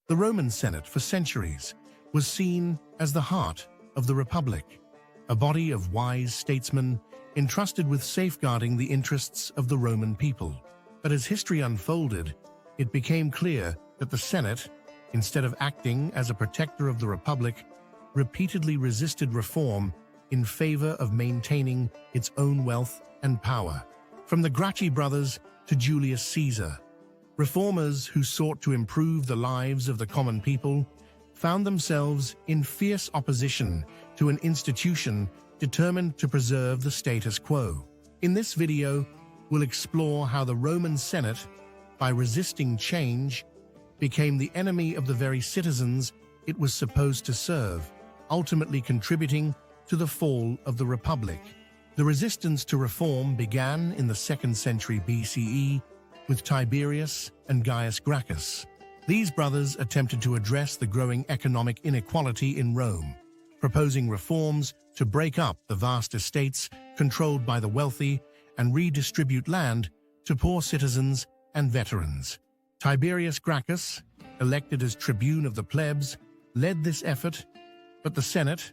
The Roman Senate for centuries was seen as the heart of the Republic, a body of wise statesmen entrusted with safeguarding the interests of the Roman people. But as history unfolded, it became clear that the Senate, instead of acting as a protector of the Republic, repeatedly resisted reform in favor of maintaining its own wealth and power. From the Gracchi Brothers to Julius Caesar, reformers who sought to improve the lives of the common people found themselves in fierce opposition to an institution determined to preserve the status quo. In this video, we'll explore how the Roman Senate, by resisting change, became the enemy of the very citizens it was supposed to serve, ultimately contributing to the fall of the Republic. The resistance to reform began in the 2nd century BCE with Tiberius and Gaius Gracchus. These brothers attempted to address the growing economic inequality in Rome, proposing reforms to break up the vast estates controlled by the wealthy and redistribute land to poor citizens and veterans. Tiberius Gracchus, elected as tribune of the plebs, led this effort, but the Senate,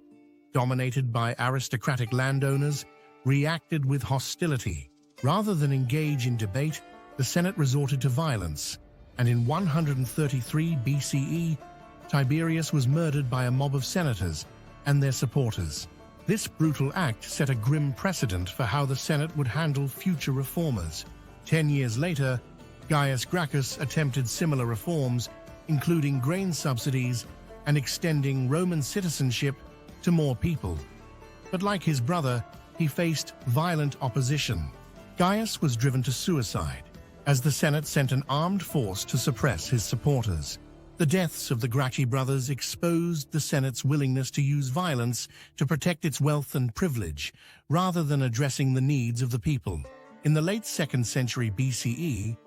dominated by aristocratic landowners, reacted with hostility. Rather than engage in debate, the Senate resorted to violence, and in 133 BCE, Tiberius was murdered by a mob of senators and their supporters. This brutal act set a grim precedent for how the Senate would handle future reformers. 10 years later, Gaius Gracchus attempted similar reforms, including grain subsidies and extending Roman citizenship to more people. But like his brother, he faced violent opposition. Gaius was driven to suicide, as the Senate sent an armed force to suppress his supporters. The deaths of the Gracchi brothers exposed the Senate's willingness to use violence to protect its wealth and privilege, rather than addressing the needs of the people. In the late 2nd century BCE,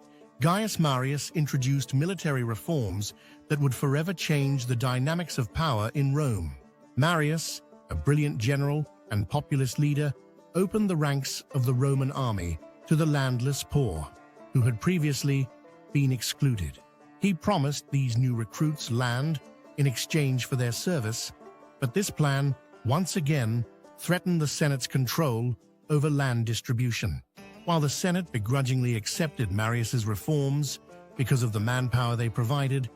Gaius Marius introduced military reforms that would forever change the dynamics of power in Rome. Marius, a brilliant general and populist leader, opened the ranks of the Roman army to the landless poor, who had previously been excluded. He promised these new recruits land in exchange for their service, but this plan once again threatened the Senate's control over land distribution. While the Senate begrudgingly accepted Marius's reforms because of the manpower they provided,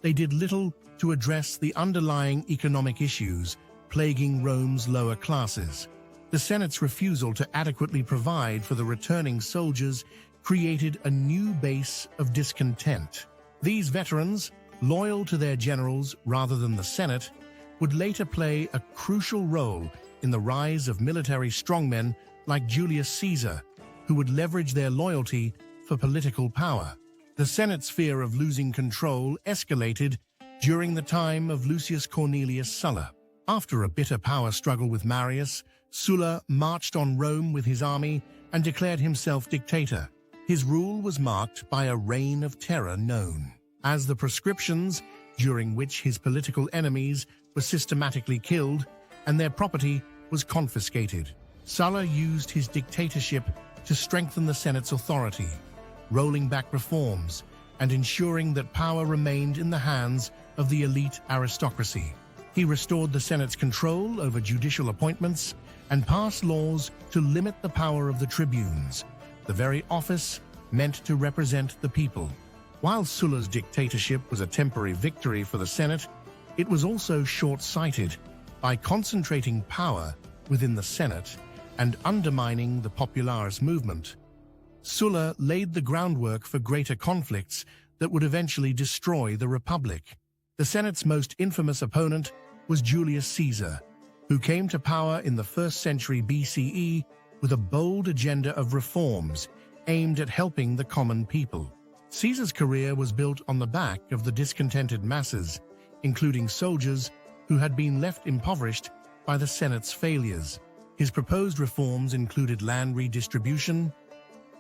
they did little to address the underlying economic issues plaguing Rome's lower classes. The Senate's refusal to adequately provide for the returning soldiers created a new base of discontent. These veterans, loyal to their generals rather than the Senate, would later play a crucial role in the rise of military strongmen like Julius Caesar, who would leverage their loyalty for political power. The Senate's fear of losing control escalated during the time of Lucius Cornelius Sulla. After a bitter power struggle with Marius, Sulla marched on Rome with his army and declared himself dictator. His rule was marked by a reign of terror known as the proscriptions, during which his political enemies were systematically killed and their property was confiscated. Sulla used his dictatorship to strengthen the Senate's authority, rolling back reforms and ensuring that power remained in the hands of the elite aristocracy. He restored the Senate's control over judicial appointments and passed laws to limit the power of the tribunes, the very office meant to represent the people. While Sulla's dictatorship was a temporary victory for the Senate, it was also short-sighted. By concentrating power within the Senate and undermining the populace movement, Sulla laid the groundwork for greater conflicts that would eventually destroy the Republic. The Senate's most infamous opponent was Julius Caesar, who came to power in the 1st century BCE with a bold agenda of reforms aimed at helping the common people. Caesar's career was built on the back of the discontented masses, including soldiers who had been left impoverished by the Senate's failures. His proposed reforms included land redistribution,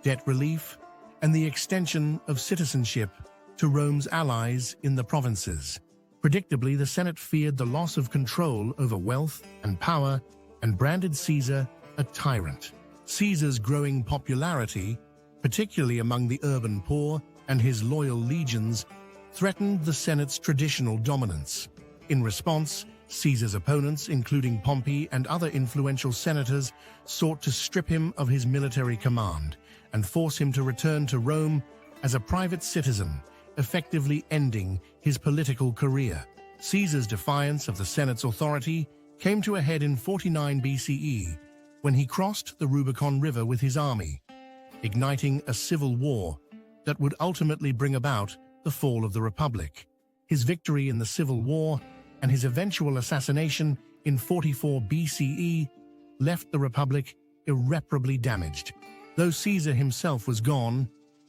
debt relief, and the extension of citizenship to Rome's allies in the provinces. Predictably, the Senate feared the loss of control over wealth and power and branded Caesar a tyrant. Caesar's growing popularity, particularly among the urban poor and his loyal legions, threatened the Senate's traditional dominance. In response, Caesar's opponents, including Pompey and other influential senators, sought to strip him of his military command and force him to return to Rome as a private citizen, effectively ending his political career. Caesar's defiance of the Senate's authority came to a head in 49 BCE when he crossed the Rubicon River with his army, igniting a civil war that would ultimately bring about the fall of the Republic. His victory in the Civil War and his eventual assassination in 44 BCE left the Republic irreparably damaged. Though Caesar himself was gone,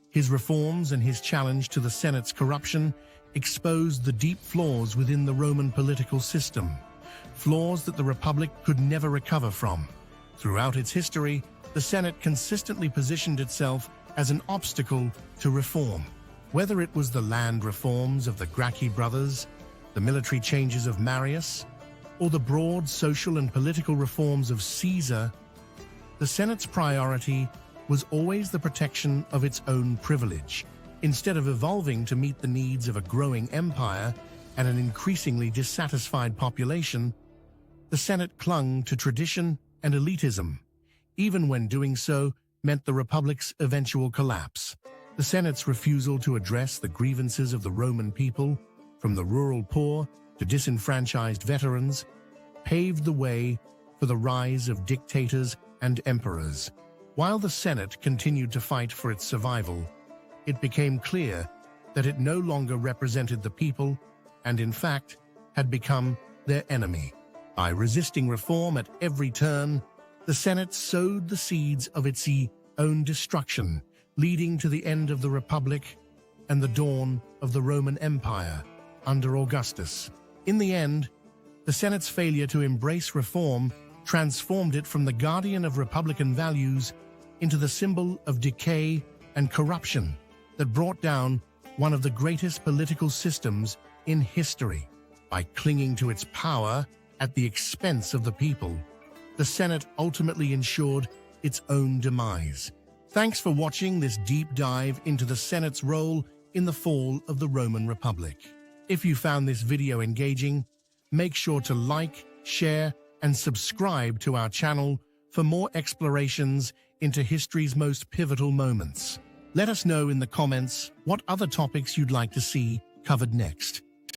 his reforms and his challenge to the Senate's corruption exposed the deep flaws within the Roman political system, flaws that the Republic could never recover from. Throughout its history, the Senate consistently positioned itself as an obstacle to reform. Whether it was the land reforms of the Gracchi Brothers, the military changes of Marius, or the broad social and political reforms of Caesar, the Senate's priority was always the protection of its own privilege. Instead of evolving to meet the needs of a growing empire and an increasingly dissatisfied population, the Senate clung to tradition and elitism, even when doing so meant the Republic's eventual collapse. The Senate's refusal to address the grievances of the Roman people, from the rural poor to disenfranchised veterans, paved the way for the rise of dictators and emperors. While the Senate continued to fight for its survival, it became clear that it no longer represented the people and, in fact, had become their enemy. By resisting reform at every turn, the Senate sowed the seeds of its own destruction, leading to the end of the Republic and the dawn of the Roman Empire under Augustus. In the end, the Senate's failure to embrace reform transformed it from the guardian of Republican values into the symbol of decay and corruption that brought down one of the greatest political systems in history. By clinging to its power at the expense of the people, the Senate ultimately ensured its own demise. Thanks for watching this deep dive into the Senate's role in the fall of the Roman Republic. If you found this video engaging, make sure to like, share, and subscribe to our channel for more explorations into history's most pivotal moments. Let us know in the comments what other topics you'd like to see covered next.